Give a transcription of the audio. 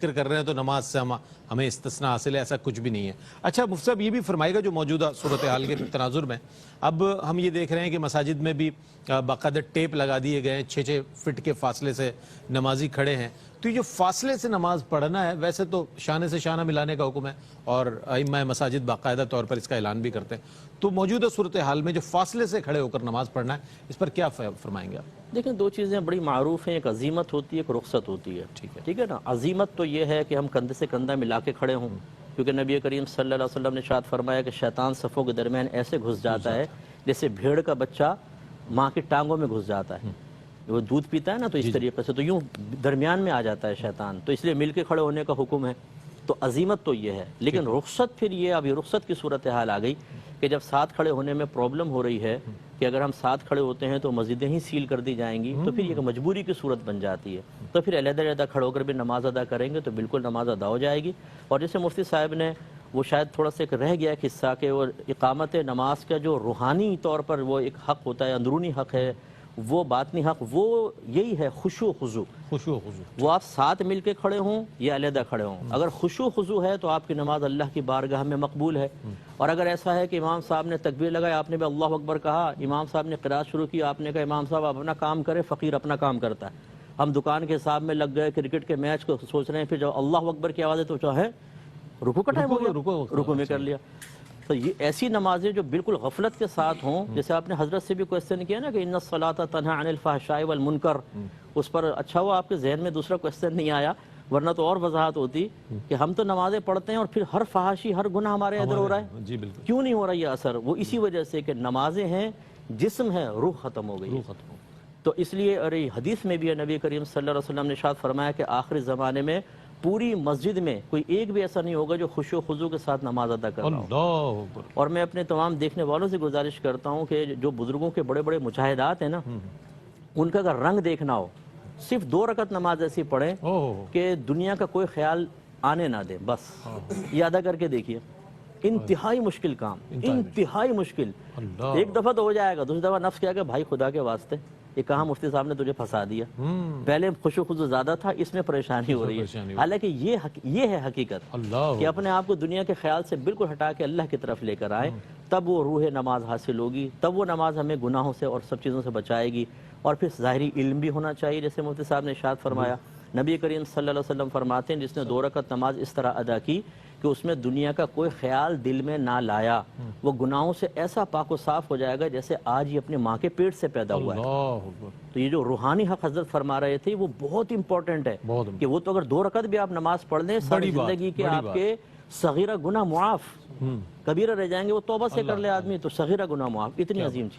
ذکر کر رہے ہیں تو نماز سے ہمیں استثناء حاصل ہے، ایسا کچھ بھی نہیں ہے۔ اچھا مفتی صاحب یہ بھی فرمائے گا جو موجودہ صورتحال کے تناظر میں اب ہم یہ دیکھ رہے ہیں کہ مساجد میں بھی باقاعدہ ٹیپ لگا دیے گئے ہیں، 6-6 فٹ کے فاصلے سے نمازی کھڑے ہیں، تو یہ جو فاصلے سے نماز پڑھنا ہے ویسے تو شانے سے شانہ ملانے کا حکم ہے اور ائمہ مساجد باقاعدہ طور پر اس کا اعلان بھی کرتے ہیں، تو موجودہ صورتحال میں جو فاصلے سے کھڑے ہو کر نماز پڑھنا ہے اس پر کیا فرمائیں گے آپ؟ دیکھیں دو چیزیں بڑی معروف ہیں، ایک عزیمت ہوتی ہے، ایک رخصت ہوتی ہے۔ ٹھیک ہے نا، عزیمت تو یہ ہے کہ ہم کندھے سے کندھا ملا کے کھڑے ہوں، کیونکہ نبی کریم صلی اللہ علیہ وسلم نے ارشاد فرمایا کہ شیطان صفوں کے درمیان ایسے گھس جاتا ہے جیسے بھیڑ کا بچہ ماں کی ٹانگوں میں گھس جاتا ہے، وہ دودھ پیتا ہے نا تو اس طریقے سے تو یوں درمیان میں آ جاتا ہے شیطان، تو اس لیے مل کے کھڑے ہونے کا حکم ہے۔ تو عزیمت تو یہ ہے، لیکن رخصت پھر یہ ابھی رخصت کی صورتحال آ گئی کہ جب ساتھ کھڑے ہونے میں پرابلم ہو رہی ہے کہ اگر ہم ساتھ کھڑے ہوتے ہیں تو مسجدیں ہی سیل کر دی جائیں گی، تو پھر یہ مجبوری کی صورت بن جاتی ہے، تو پھر علیحدہ علیحدہ کھڑے ہو کر بھی نماز ادا کریں گے تو بالکل نماز ادا ہو جائے گی۔ اور جیسے مفتی صاحب نے وہ شاید تھوڑا سا ایک رہ گیا ایک حصہ کہ وہ اقامت نماز کا جو روحانی طور پر وہ ایک حق ہوتا ہے، اندرونی حق ہے، وہ باطنی حق، وہ یہی ہے خشوع و خضوع۔ وہ آپ ساتھ مل کے کھڑے ہوں یا علیحدہ کھڑے ہوں، اگر خشوع و خضوع ہے تو آپ کی نماز اللہ کی بارگاہ میں مقبول ہے۔ اور اگر ایسا ہے کہ امام صاحب نے تکبیر لگایا، آپ نے بھی اللہ اکبر کہا، امام صاحب نے قرات شروع کی، آپ نے کہا امام صاحب آپ اپنا کام کریں، فقیر اپنا کام کرتا ہے، ہم دکان کے حساب میں لگ گئے، کرکٹ کے میچ کو سوچ رہے ہیں، پھر جب اللہ اکبر کی آواز ہے تو چاہے رکوع کا ٹائم ہو گیا، رکوع میں کر لیا۔ تو یہ ایسی نمازیں جو بالکل غفلت کے ساتھ ہوں، جیسے آپ نے حضرت سے بھی کوئسچن کیا نا کہ ان الصلاۃ تنہی عن الفحشاء والمنکر، اس پر اچھا ہوا آپ کے ذہن میں دوسرا کوئسچن نہیں آیا، ورنہ تو اور وضاحت ہوتی کہ ہم تو نمازیں پڑھتے ہیں اور پھر ہر فحاشی ہر گناہ ہمارے ادھر ہو رہا ہے، جی بالکل کیوں نہیں ہو رہا یہ اثر؟ وہ اسی وجہ سے کہ نمازیں ہیں، جسم ہے، روح ختم ہو گئی۔ تو اس لیے اور حدیث میں بھی ہے، نبی کریم صلی اللہ علیہ وسلم نے ارشاد فرمایا کہ آخری زمانے میں پوری مسجد میں کوئی ایک بھی ایسا نہیں ہوگا جو خشوع و خضوع کے ساتھ نماز ادا کر رہا ہو۔ اور میں اپنے تمام دیکھنے والوں سے گزارش کرتا ہوں کہ جو بزرگوں کے بڑے بڑے مجاہدات ہیں نا، ان کا اگر رنگ دیکھنا ہو، صرف 2 رکعت نماز ایسی پڑھیں کہ دنیا کا کوئی خیال آنے نہ دے، بس یہ ادا کر کے دیکھیے، انتہائی مشکل کام، انتہائی مشکل۔ ایک دفعہ تو ہو جائے گا، دوسری دفعہ نفس کیا کہ بھائی خدا کے واسطے یہ کہاں مفتی صاحب نے تجھے پھنسا دیا، پہلے خشوع و خضوع زیادہ تھا، اس میں پریشانی ہو رہی ہے۔ حالانکہ یہ ہے حقیقت کہ اپنے آپ کو دنیا کے خیال سے بالکل ہٹا کے اللہ کی طرف لے کر آئیں، تب وہ روح نماز حاصل ہوگی، تب وہ نماز ہمیں گناہوں سے اور سب چیزوں سے بچائے گی۔ اور پھر ظاہری علم بھی ہونا چاہیے، جیسے مفتی صاحب نے ارشاد فرمایا، نبی کریم صلی اللہ علیہ وسلم فرماتے ہیں جس نے 2 رکعت نماز اس طرح ادا کی کہ اس میں دنیا کا کوئی خیال دل میں نہ لایا، وہ گناہوں سے ایسا پاک و صاف ہو جائے گا جیسے آج یہ اپنے ماں کے پیٹ سے پیدا ہوا ہے۔ تو یہ جو روحانی حق حضرت فرما رہے تھے وہ بہت امپورٹنٹ ہے کہ وہ تو اگر 2 رکعت بھی آپ نماز پڑھ لیں، ساری زندگی کے آپ کے صغیرہ گناہ معاف، کبیرہ رہ جائیں گے وہ توبہ سے کر لے آدمی تو صغیرہ گناہ معاف، اتنی عظیم چیز۔